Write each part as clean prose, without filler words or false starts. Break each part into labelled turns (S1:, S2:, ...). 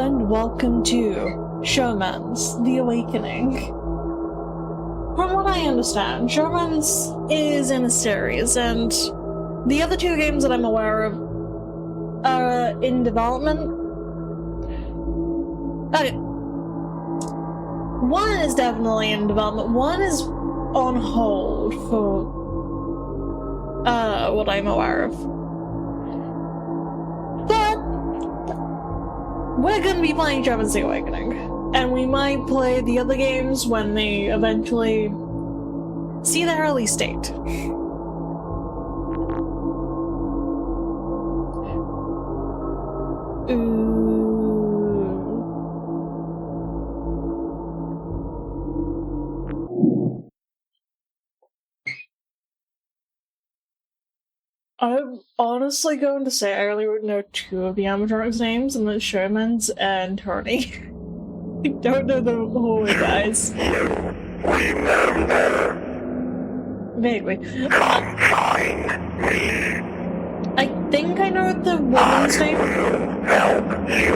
S1: and welcome to Showman's The Awakening. From what I understand, Showman's is in a series, and the other two games that I'm aware of are in development. Okay. One is definitely in development, one is on hold for what I'm aware of. But we're gonna be playing Showman's The Awakening, and we might play the other games when they eventually see their release date. I'm honestly going to say I only know two of the animatronics names, and that's Showman's and Tony. I don't know the whole guys.
S2: Remember.
S1: Vaguely.
S2: Come find me.
S1: I think I know the woman's name.
S2: I will help you.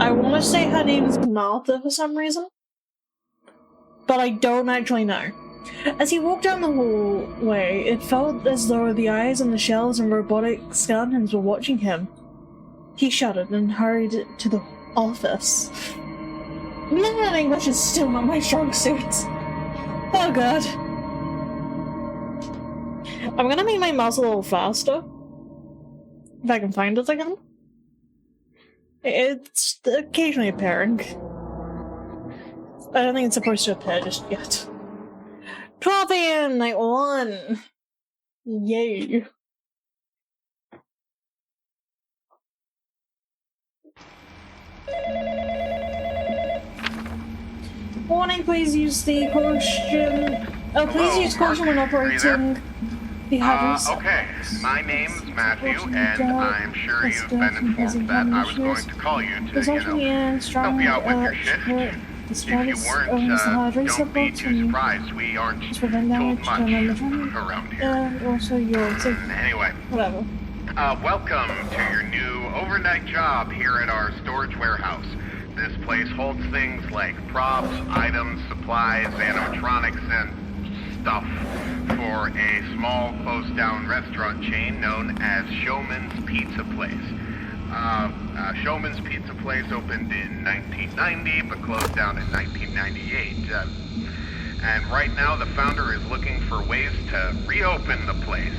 S1: I want to say her name is Martha for some reason, but I don't actually know. As he walked down the hallway, it felt as though the eyes on the shelves and robotic skeletons were watching him. He shuddered and hurried to the office. Man, English is still not my strong suit. Oh god. I'm gonna make my mouse a little faster. If I can find it again. It's occasionally appearing. I don't think it's supposed to appear just yet. 12 AM, night 1! Yay. Warning, please use the caution... Oh, please use caution when operating the heavens.
S2: Okay, my name's Matthew, and I'm sure you've been informed that I was going to call you to, help you out with your shift. If you weren't, don't be too surprised. We aren't told much around here.
S1: And also yours.
S2: Anyway,
S1: Whatever.
S2: welcome to your new overnight job here at our storage warehouse. This place holds things like props, items, supplies, animatronics, and stuff for a small closed-down restaurant chain known as Showman's Pizza Place. Showman's Pizza Place opened in 1990, but closed down in 1998. And right now, the founder is looking for ways to reopen the place.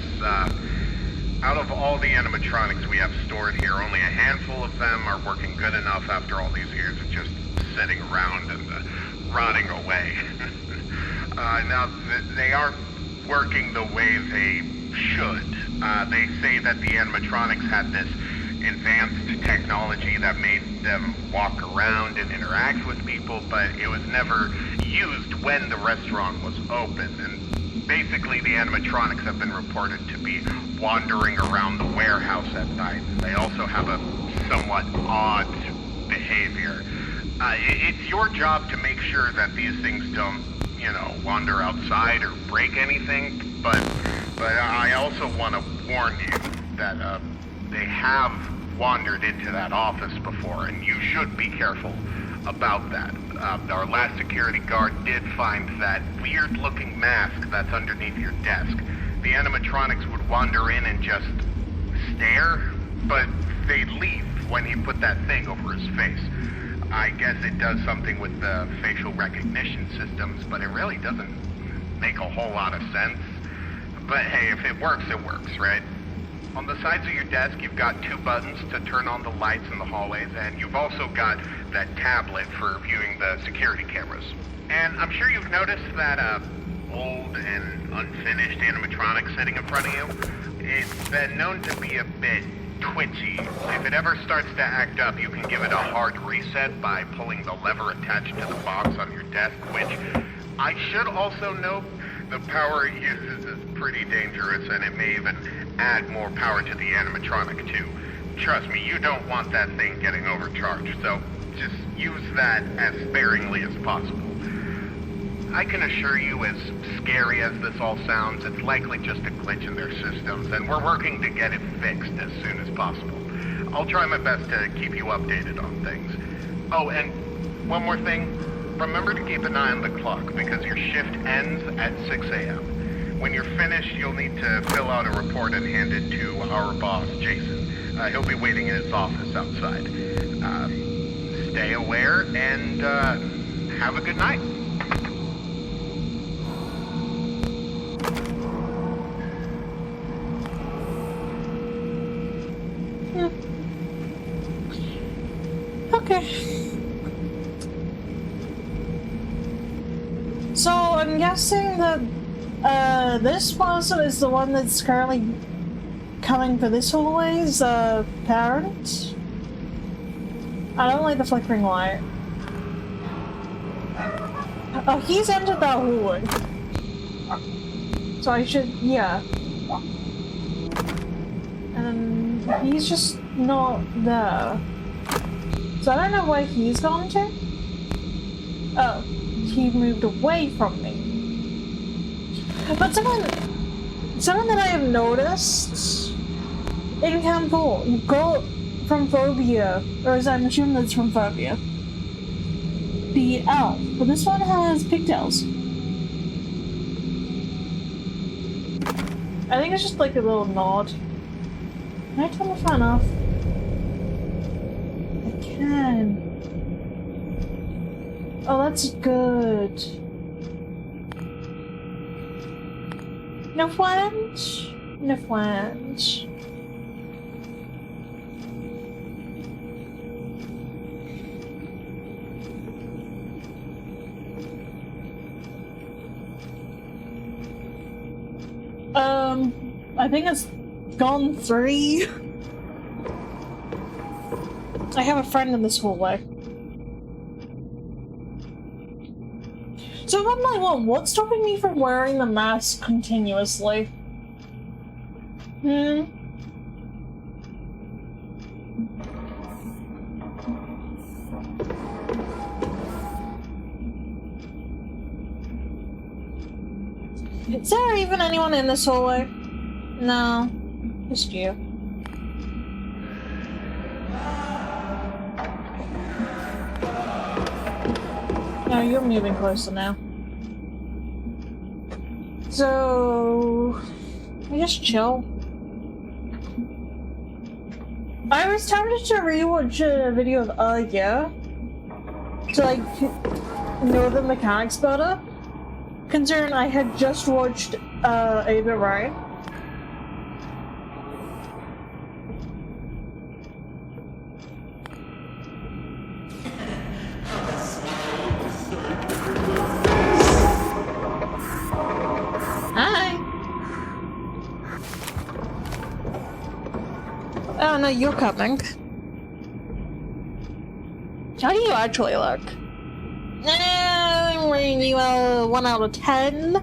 S2: Out of all the animatronics we have stored here, only a handful of them are working good enough after all these years of just sitting around and rotting away. Now, they aren't working the way they should. They say that the animatronics had this advanced technology that made them walk around and interact with people, but it was never used when the restaurant was open. And basically, the animatronics have been reported to be wandering around the warehouse at night. They also have a somewhat odd behavior. It's your job to make sure that these things don't, wander outside or break anything, but I also want to warn you that they have wandered into that office before, and you should be careful about that. Our last security guard did find that weird-looking mask that's underneath your desk. The animatronics would wander in and just stare, but they'd leave when he put that thing over his face. I guess it does something with the facial recognition systems, but it really doesn't make a whole lot of sense. But hey, if it works, right? On the sides of your desk, you've got two buttons to turn on the lights in the hallways, and you've also got that tablet for viewing the security cameras. And I'm sure you've noticed that old and unfinished animatronic sitting in front of you. It's been known to be a bit twitchy. If it ever starts to act up, you can give it a hard reset by pulling the lever attached to the box on your desk, which I should also note the power it uses is pretty dangerous, and it may even add more power to the animatronic too. Trust me, you don't want that thing getting overcharged, so just use that as sparingly as possible. I can assure you, as scary as this all sounds, it's likely just a glitch in their systems, and we're working to get it fixed as soon as possible. I'll try my best to keep you updated on things. Oh, and one more thing. Remember to keep an eye on the clock because your shift ends at 6 a.m. When you're finished, you'll need to fill out a report and hand it to our boss, Jason. He'll be waiting in his office outside. Stay aware and have a good night.
S1: Okay. So I'm guessing that this person is the one that's currently coming for this hallway's parent. I don't like the flickering light. Oh, he's entered that hallway. So I should, yeah. And he's just not there. So I don't know where he's gone to. Oh, he moved away from me. But something that I have noticed in Camp 4, you go from Phobia, or as I'm assuming that's from Phobia, the elf, but this one has pigtails. I think it's just like a little nod. Can I turn the fan off? I can. Oh, that's good. No flange? No flange. I think it's gone 3. I have a friend in this hallway. So I'm like, well, what's stopping me from wearing the mask continuously? Is there even anyone in this hallway? No, just you. No, you're moving closer now. So I just chill. I was tempted to rewatch a video of yeah, to like know the mechanics better. Considering I had just watched Ava Ryan. Hi. Oh no, you're coming. How do you actually look? I'm rating you a 1 out of 10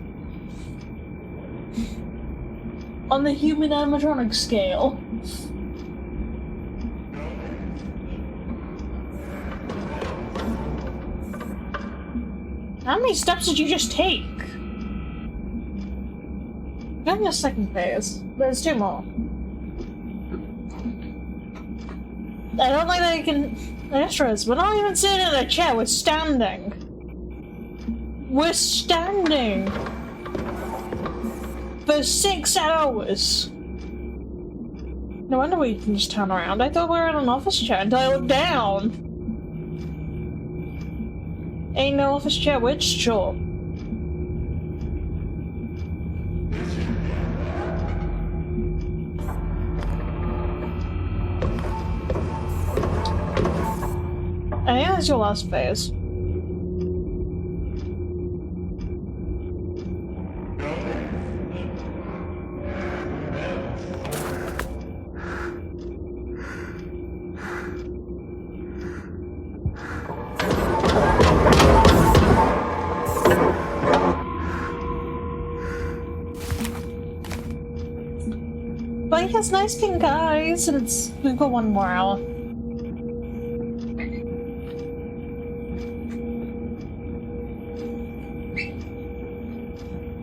S1: on the human animatronics scale. How many steps did you just take? You're in the second phase. There's 2 more. I don't think that I can. Extras. We're not even sitting in a chair. We're standing. We're standing for 6 hours. No wonder we can just turn around. I thought we were in an office chair until I looked down. Ain't no office chair. Which sure. I think that's your last phase. But he has nice pink eyes, and we've got 1 more hour.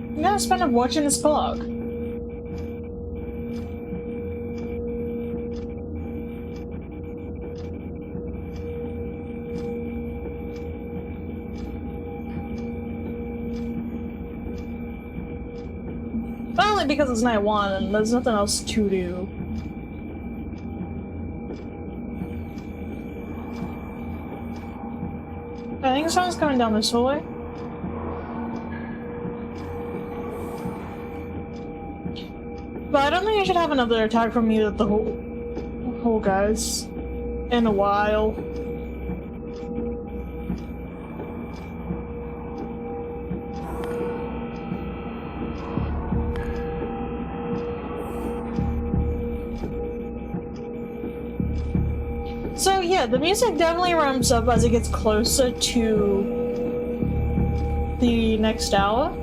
S1: I'm gonna spend it watching his vlog. only because it's night one and there's nothing else to do. I think someone's coming down this hallway. But I don't think I should have another attack from either the whole guys in a while. So yeah, the music definitely ramps up as it gets closer to the next hour.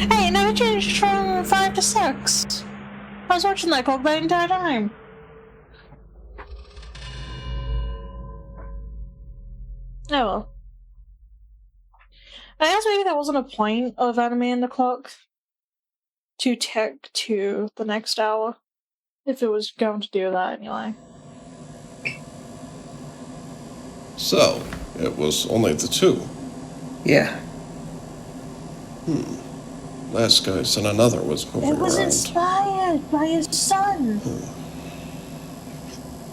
S1: Hey, it never changed from 5 to 6. I was watching that clock the entire time. Oh well. I guess maybe there wasn't a point of animating the clock to tick to the next hour, if it was going to do that anyway.
S3: So, it was only the two?
S4: Yeah.
S3: Last guy said another was moving around.
S1: It was inspired by his son!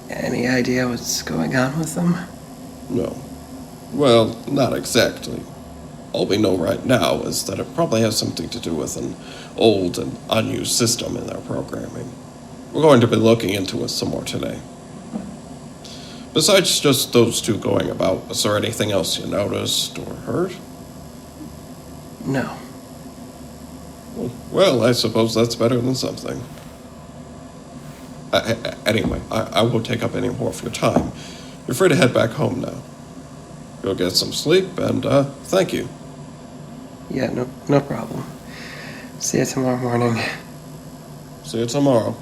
S4: Any idea what's going on with them?
S3: No. Well, not exactly. All we know right now is that it probably has something to do with an old and unused system in their programming. We're going to be looking into it some more today. Besides just those two going about, was there anything else you noticed or heard?
S4: No.
S3: Well, I suppose that's better than something. Anyway, I won't take up any more of your time. You're free to head back home now. Go get some sleep, and thank you.
S4: Yeah, no problem. See you tomorrow morning.
S3: See you tomorrow.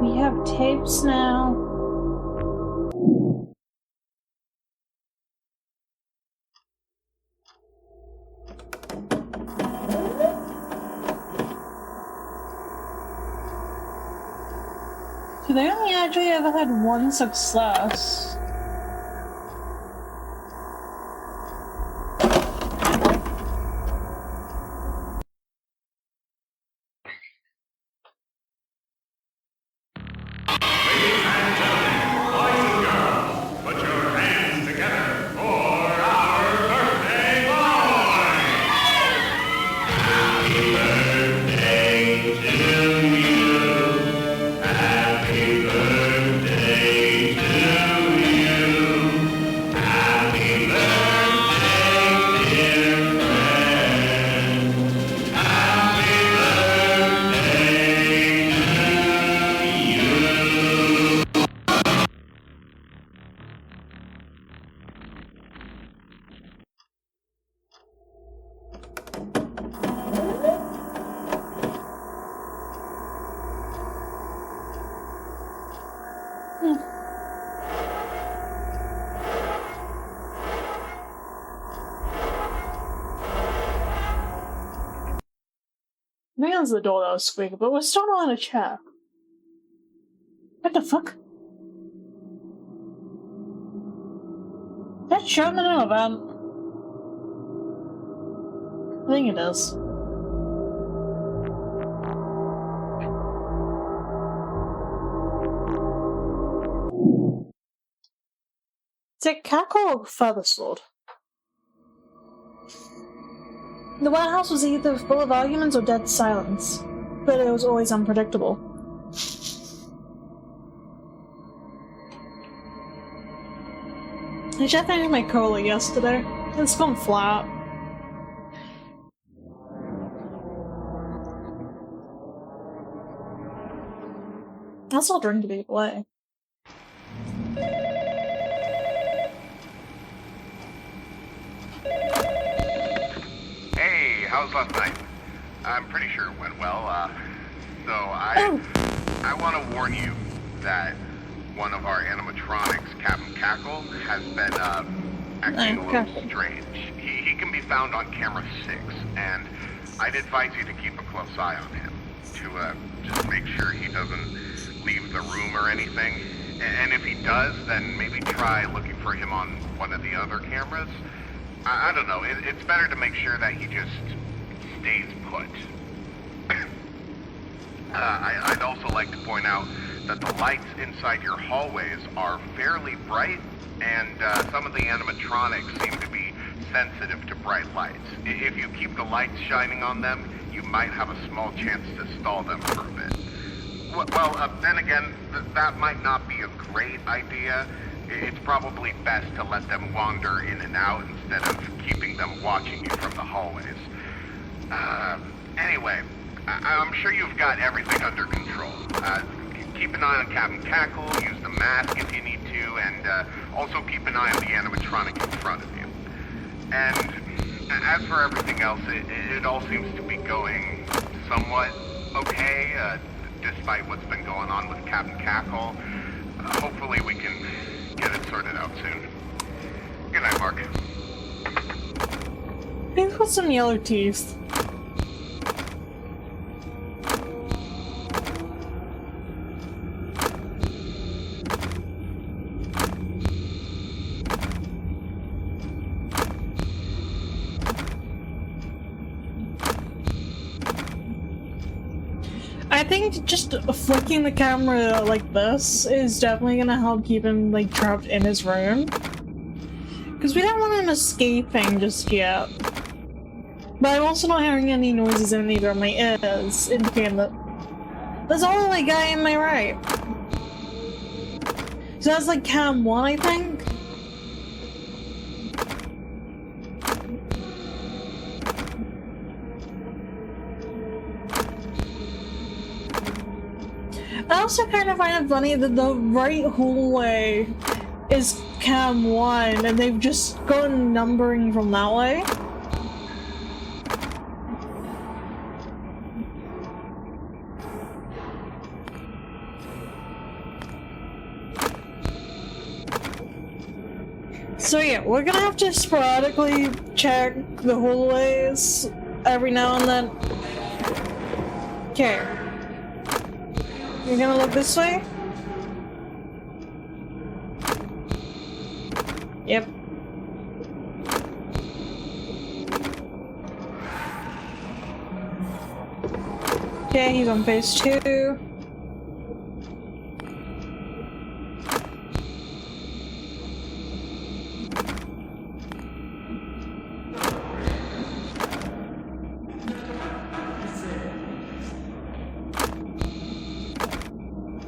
S1: We have tapes now. So they only actually ever had one success. Maybe it was the door that was squeaking, but we're still not in a chat. What the fuck? That's Showman an event? I think it is. Is it Cackle or Feathersword? The warehouse was either full of arguments or dead silence, but it was always unpredictable. I checked into my cola yesterday. It's gone flat. I'll still drink to be away.
S2: how was last night? I'm pretty sure it went well. I want to warn you that one of our animatronics, Captain Cackle, has been acting a little strange. He can be found on camera 6, and I'd advise you to keep a close eye on him to just make sure he doesn't leave the room or anything. And if he does, then maybe try looking for him on one of the other cameras. I don't know. It's better to make sure that he just stays put. I'd also like to point out that the lights inside your hallways are fairly bright, and some of the animatronics seem to be sensitive to bright lights. If you keep the lights shining on them, you might have a small chance to stall them for a bit. Well, then again, that might not be a great idea. It's probably best to let them wander in and out instead of keeping them watching you from the hallways. Anyway, I'm sure you've got everything under control. Keep an eye on Captain Cackle, use the mask if you need to, and also keep an eye on the animatronic in front of you. And as for everything else, it all seems to be going somewhat okay, despite what's been going on with Captain Cackle. Hopefully we can get it sorted out soon. Good night, Mark.
S1: He's got some yellow teeth. I think just flicking the camera like this is definitely gonna help keep him like trapped in his room. Because we don't want him escaping just yet. But I'm also not hearing any noises in either of my ears, indicating that there's only a guy in my right. So that's like cam 1, I think. I also kind of find it funny that the right hallway is cam 1 and they've just gone numbering from that way. So yeah, we're gonna have to sporadically check the hallways every now and then. Okay. You're gonna look this way? Yep. Okay, he's on phase 2.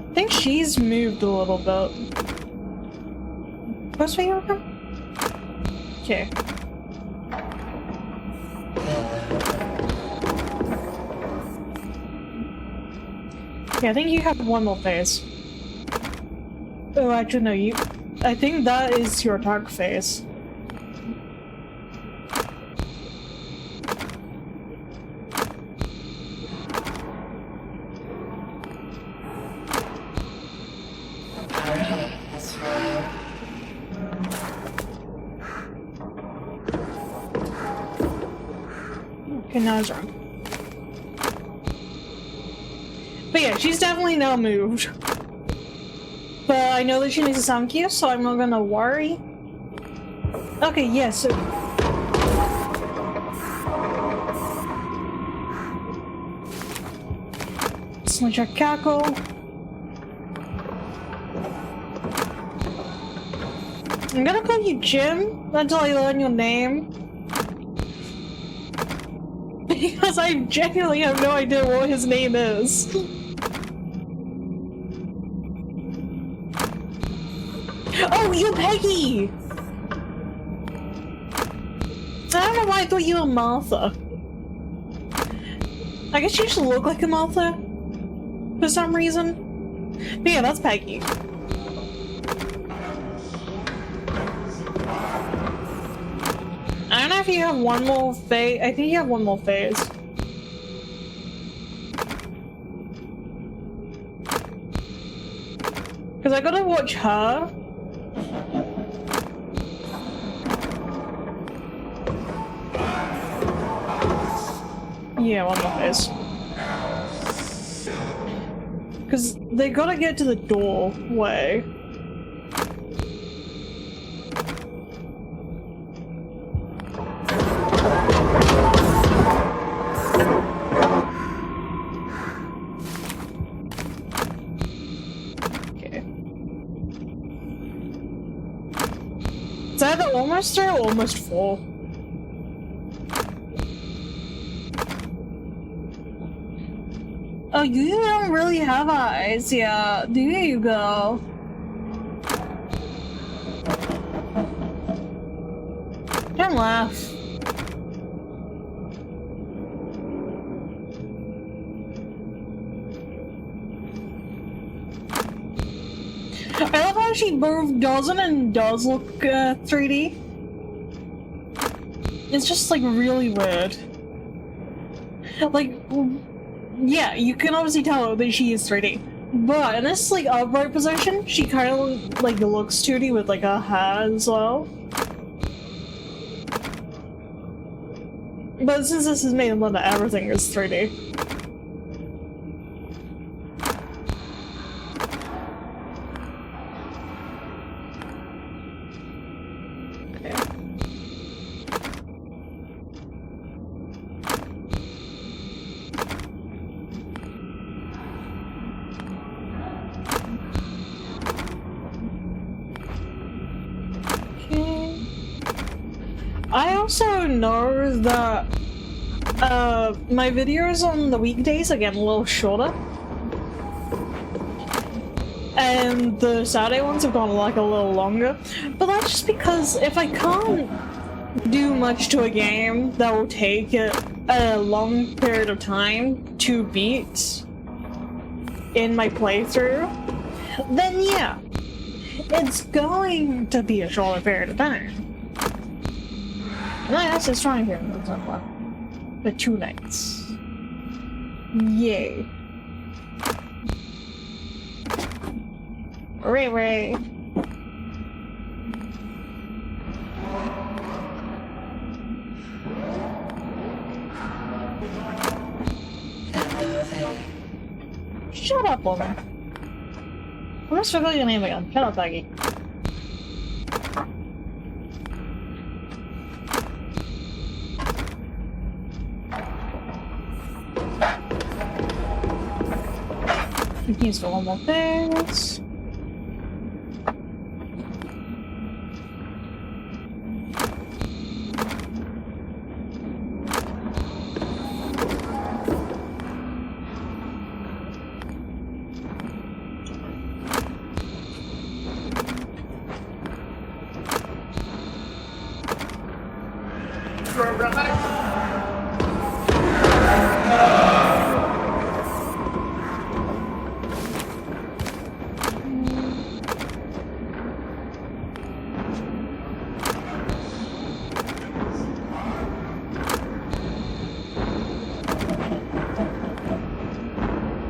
S1: I think she's moved a little bit. What's we open? Okay. Yeah, I think you have one more phase. Oh, actually, no, you. I think that is your dark phase. Okay, now it's wrong. But yeah, she's definitely now moved. But I know that she needs a sound cue, so I'm not gonna worry. Okay, yeah, so... Let's check Cackle. I'm gonna call you Jim until I learn your name. Because I genuinely have no idea what his name is. Oh, you're Peggy! I don't know why I thought you were Martha. I guess you just look like a Martha for some reason. But yeah, that's Peggy. I don't know if you have one more phase. I think you have one more phase. Because I gotta watch her. Yeah, one more phase. Because they gotta get to the doorway. Okay. It's either almost 3 or almost 4. Oh, you don't really have eyes, yeah. There you go. Don't laugh. I love how she both doesn't and does look 3D. It's just like really weird. Like, yeah, you can obviously tell that she is 3D. But in this like upright position, she kind of like looks 2D with like her hair as well. But since this is made in London, everything is 3D. I also know that my videos on the weekdays are getting a little shorter. And the Saturday ones have gone like a little longer. But that's just because if I can't do much to a game that will take a long period of time to beat in my playthrough, then yeah, it's going to be a shorter period of time. That's just trying here. The 2 nights. Yay. Ray. Shut up, woman. I'm just forgetting your name again. Shut up, Aggie. Needs for one more phase.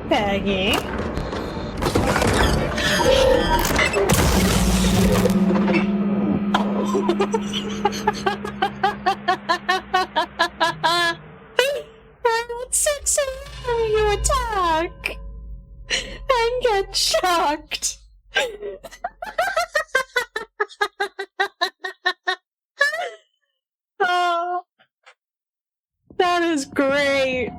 S1: Peggy. At 6 a.m. you attack and get shocked. Oh, that is great.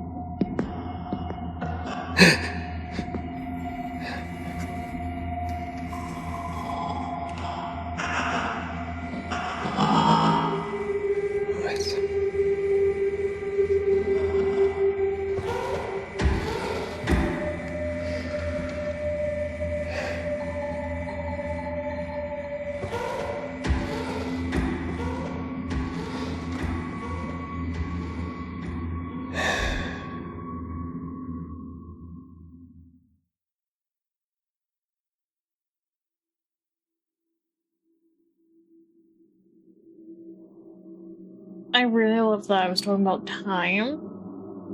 S1: I really love that I was talking about time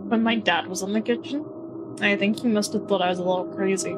S1: when my dad was in the kitchen. I think he must have thought I was a little crazy.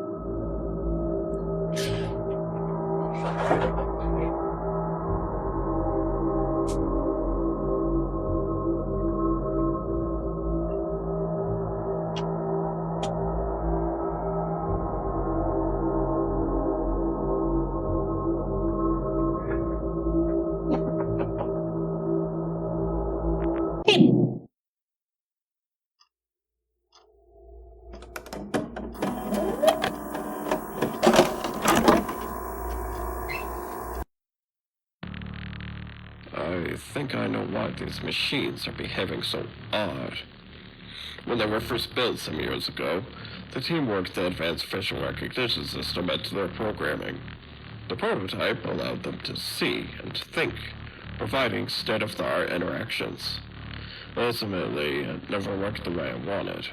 S3: I think I know why these machines are behaving so odd. When they were first built some years ago, the team worked the advanced facial recognition system into their programming. The prototype allowed them to see and think, providing state-of-the-art interactions. Ultimately, it never worked the way I wanted.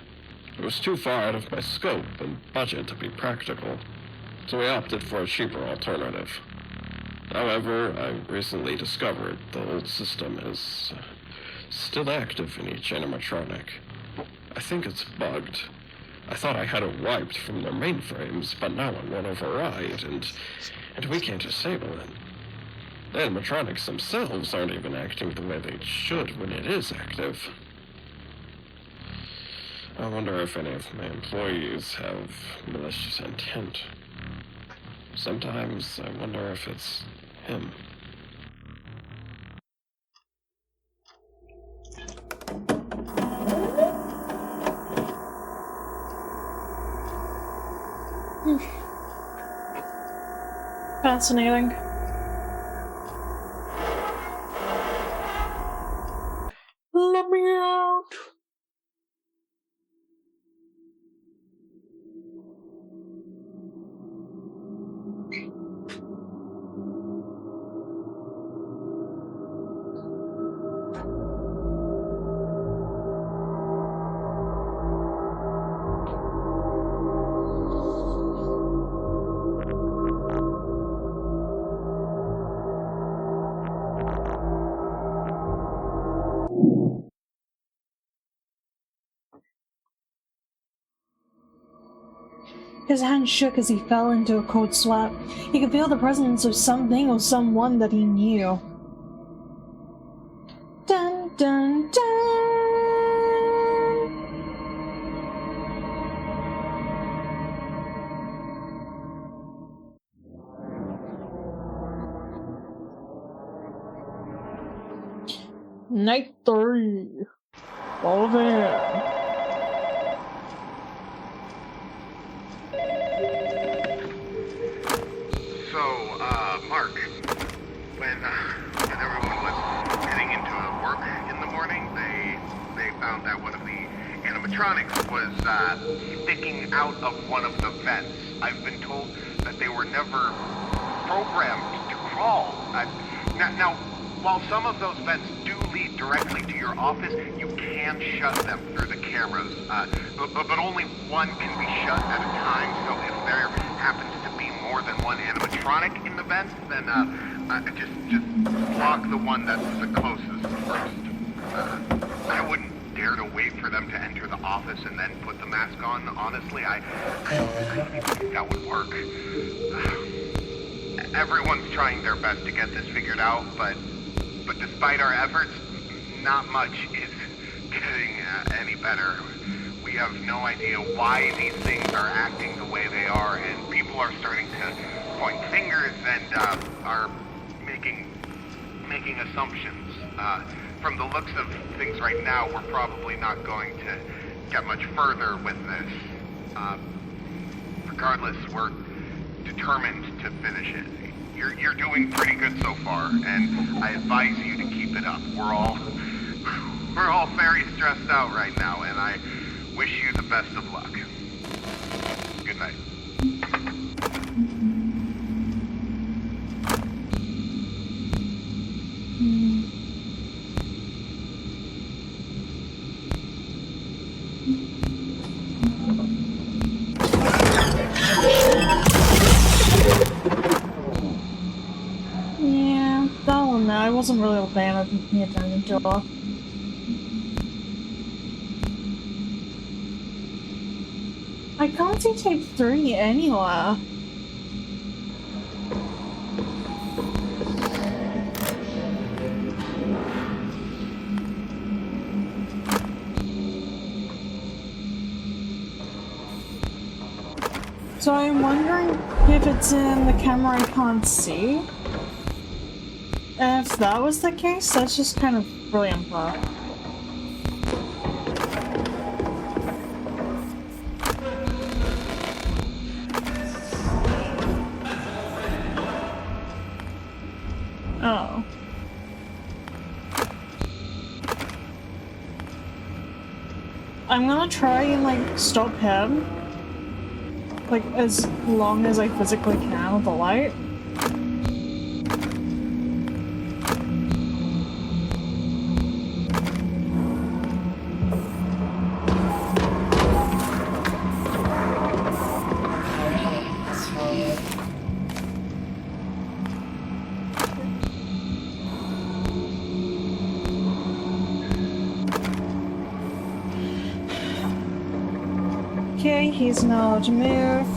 S3: It was too far out of my scope and budget to be practical, so we opted for a cheaper alternative. However, I recently discovered the old system is still active in each animatronic. I think it's bugged. I thought I had it wiped from their mainframes, but now it won't override, and we can't disable it. The animatronics themselves aren't even acting the way they should when it is active. I wonder if any of my employees have malicious intent. Sometimes I wonder if it's him.
S1: Fascinating. Let me out. His hand shook as he fell into a cold sweat. He could feel the presence of something or someone that he knew. Dun dun dun! Night 3. All there.
S2: Mark, when everyone was heading into work in the morning, they found that one of the animatronics was sticking out of one of the vents. I've been told that they were never programmed to crawl. Now, while some of those vents do lead directly to your office, you can shut them through the cameras, but only one can be shut at a time, so if there happens to be more than one animatronic in the vent, then just block the one that's the closest first. I wouldn't dare to wait for them to enter the office and then put the mask on, honestly. I don't even think that would work. Everyone's trying their best to get this figured out, but despite our efforts, not much is getting any better. We have no idea why these things are acting the way they are, and people are starting to point fingers and are making assumptions. From the looks of things right now, we're probably not going to get much further with this. Regardless, we're determined to finish it. You're doing pretty good so far, and I advise you to keep it up. We're all very stressed out right now, and I wish you the best of luck. Good night.
S1: Yeah, that one, I wasn't really a fan of paying attention. door. I can't see tape 3 anywhere. So I'm wondering if it's in the camera I can't see. And if that was the case, that's just kind of really unfair. Oh. I'm gonna try and, like, stop him. Like, as long as I physically can with the light. Okay, he's not allowed to move.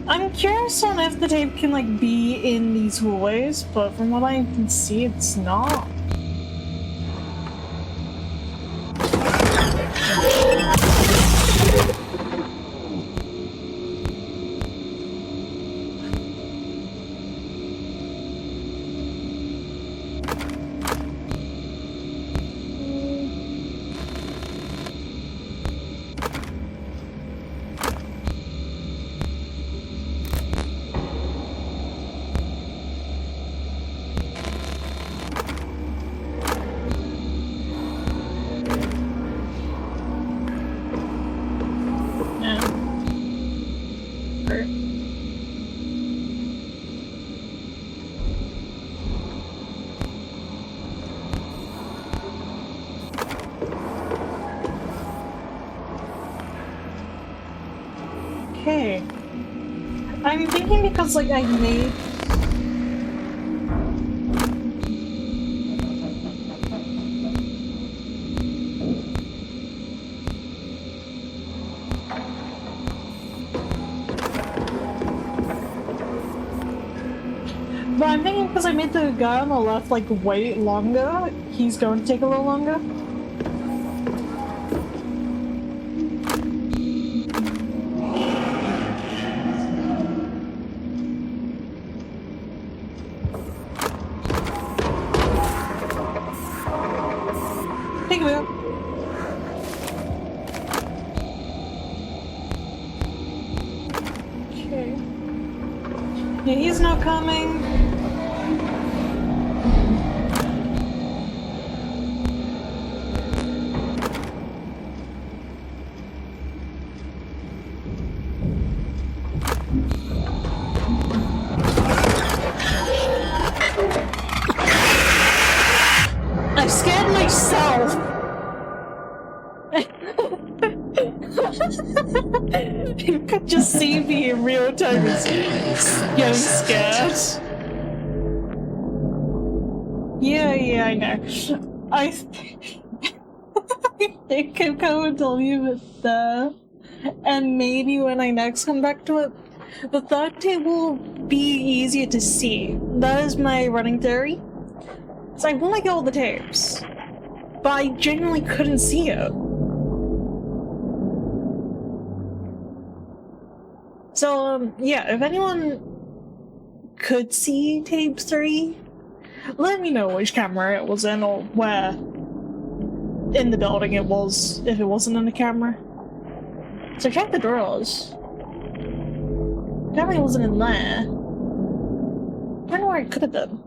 S1: I'm curious on if the tape can, like, be in these hallways, but from what I can see, it's not. Okay. I'm thinking because, like, I made... But I'm thinking because I made the guy on the left, like, wait longer, he's going to take a little longer. Take a wheel. Okay. Yeah, he's not coming. I scared myself. You could just see me in real time getting scared. Yeah, I know. I think I'm going to leave it there. And maybe when I next come back to it, the third tape will be easier to see. That is my running theory. So I want to get all the tapes, but I genuinely couldn't see it. So, yeah, if anyone could see tape 3, let me know which camera it was in or where. in the building it was, if it wasn't in the camera. So check the drawers. Apparently it wasn't in there. I don't know where it could have been.